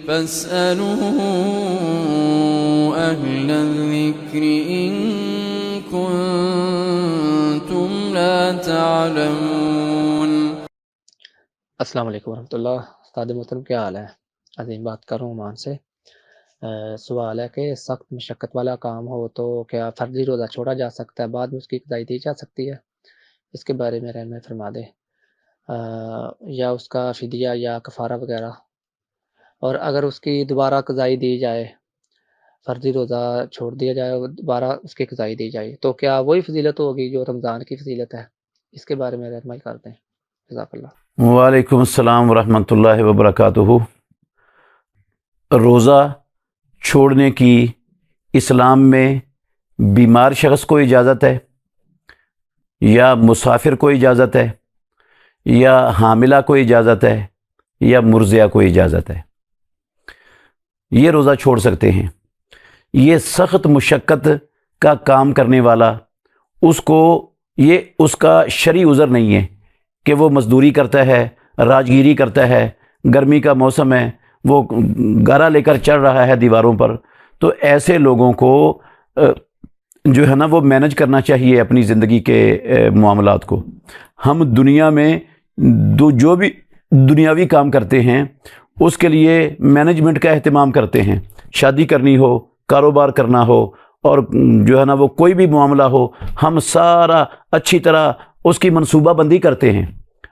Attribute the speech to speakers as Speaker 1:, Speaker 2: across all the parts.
Speaker 1: فاسألوا أهل الذكر إن كنتم لا تعلمون۔
Speaker 2: السلام علیکم ورحمۃ اللہ۔ استاد محترم کیا حال ہے؟ عظیم بات کر رہا ہوں عمان سے۔ سوال ہے کہ سخت مشقت والا کام ہو تو کیا فرضی روزہ چھوڑا جا سکتا ہے، بعد میں اس کی قضائی دی جا سکتی ہے؟ اس کے بارے میں رحمت فرما دیں، یا اس کا فدیہ یا کفارہ وغیرہ، اور اگر اس کی دوبارہ قضائی دی جائے، فرضی روزہ چھوڑ دیا جائے اور دوبارہ اس کی قضائی دی جائے تو کیا وہی فضیلت ہوگی جو رمضان کی فضیلت ہے؟ اس کے بارے میں رحمت کر دیں، جزاک اللہ۔
Speaker 3: وعلیکم السلام ورحمۃ اللہ وبرکاتہ۔ روزہ چھوڑنے کی اسلام میں بیمار شخص کو اجازت ہے، یا مسافر کو اجازت ہے، یا حاملہ کو اجازت ہے، یا مرضعہ کو اجازت ہے، یہ روزہ چھوڑ سکتے ہیں۔ یہ سخت مشقت کا کام کرنے والا، یہ اس کا شرعی عذر نہیں ہے کہ وہ مزدوری کرتا ہے، راجگیری کرتا ہے، گرمی کا موسم ہے، وہ گارا لے کر چڑھ رہا ہے دیواروں پر، تو ایسے لوگوں کو جو ہے نا وہ مینج کرنا چاہیے اپنی زندگی کے معاملات کو۔ ہم دنیا میں جو بھی دنیاوی کام کرتے ہیں اس کے لیے مینجمنٹ کا اہتمام کرتے ہیں، شادی کرنی ہو، کاروبار کرنا ہو، اور جو ہے نا وہ کوئی بھی معاملہ ہو، ہم سارا اچھی طرح اس کی منصوبہ بندی کرتے ہیں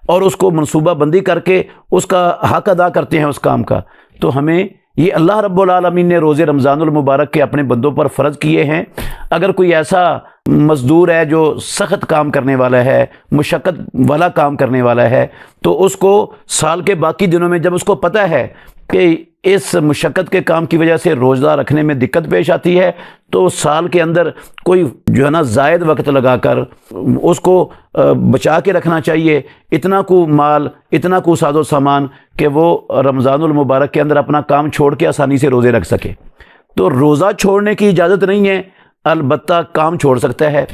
Speaker 3: اور اس کو منصوبہ بندی کر کے اس کا حق ادا کرتے ہیں اس کام کا۔ تو ہمیں یہ اللہ رب العالمین نے روزے رمضان المبارک کے اپنے بندوں پر فرض کیے ہیں۔ اگر کوئی ایسا مزدور ہے جو سخت کام کرنے والا ہے، مشقت والا کام کرنے والا ہے، تو اس کو سال کے باقی دنوں میں جب اس کو پتہ ہے کہ اس مشقت کے کام کی وجہ سے روزہ رکھنے میں دقت پیش آتی ہے، تو سال کے اندر کوئی جو ہے نا زائد وقت لگا کر اس کو بچا کے رکھنا چاہیے، اتنا کو مال، اتنا کو ساز و سامان کہ وہ رمضان المبارک کے اندر اپنا کام چھوڑ کے آسانی سے روزے رکھ سکے۔ تو روزہ چھوڑنے کی اجازت نہیں ہے، البتہ کام چھوڑ سکتا ہے۔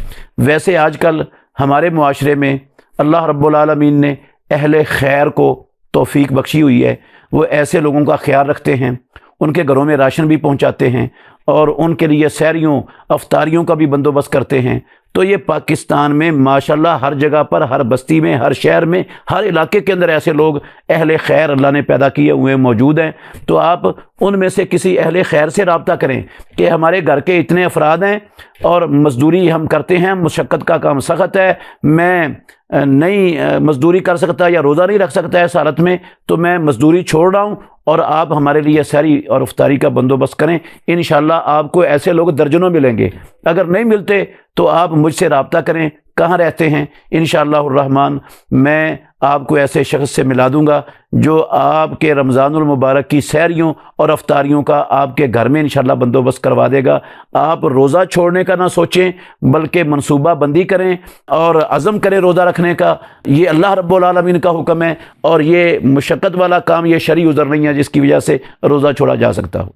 Speaker 3: ویسے آج کل ہمارے معاشرے میں اللہ رب العالمین نے اہل خیر کو توفیق بخشی ہوئی ہے، وہ ایسے لوگوں کا خیال رکھتے ہیں، ان کے گھروں میں راشن بھی پہنچاتے ہیں اور ان کے لیے سحریوں افطاریوں کا بھی بندوبست کرتے ہیں۔ تو یہ پاکستان میں ماشاءاللہ ہر جگہ پر، ہر بستی میں، ہر شہر میں، ہر علاقے کے اندر ایسے لوگ اہل خیر اللہ نے پیدا کیے ہوئے موجود ہیں۔ تو آپ ان میں سے کسی اہل خیر سے رابطہ کریں کہ ہمارے گھر کے اتنے افراد ہیں اور مزدوری ہم کرتے ہیں، مشقت کا کام سخت ہے، میں نہیں مزدوری کر سکتا یا روزہ نہیں رکھ سکتا ہے اس حالت میں، تو میں مزدوری چھوڑ رہا ہوں اور آپ ہمارے لیے سحری اور افطاری کا بندوبست کریں۔ انشاءاللہ آپ کو ایسے لوگ درجنوں ملیں گے۔ اگر نہیں ملتے تو آپ مجھ سے رابطہ کریں، کہاں رہتے ہیں، انشاءاللہ الرحمن میں آپ کو ایسے شخص سے ملا دوں گا جو آپ کے رمضان المبارک کی سحریوں اور افطاریوں کا آپ کے گھر میں انشاءاللہ بندوبست کروا دے گا۔ آپ روزہ چھوڑنے کا نہ سوچیں بلکہ منصوبہ بندی کریں اور عزم کریں روزہ رکھنے کا۔ یہ اللہ رب العالمین کا حکم ہے اور یہ مشقت والا کام، یہ شرعی عذر نہیں ہے جس کی وجہ سے روزہ چھوڑا جا سکتا ہو۔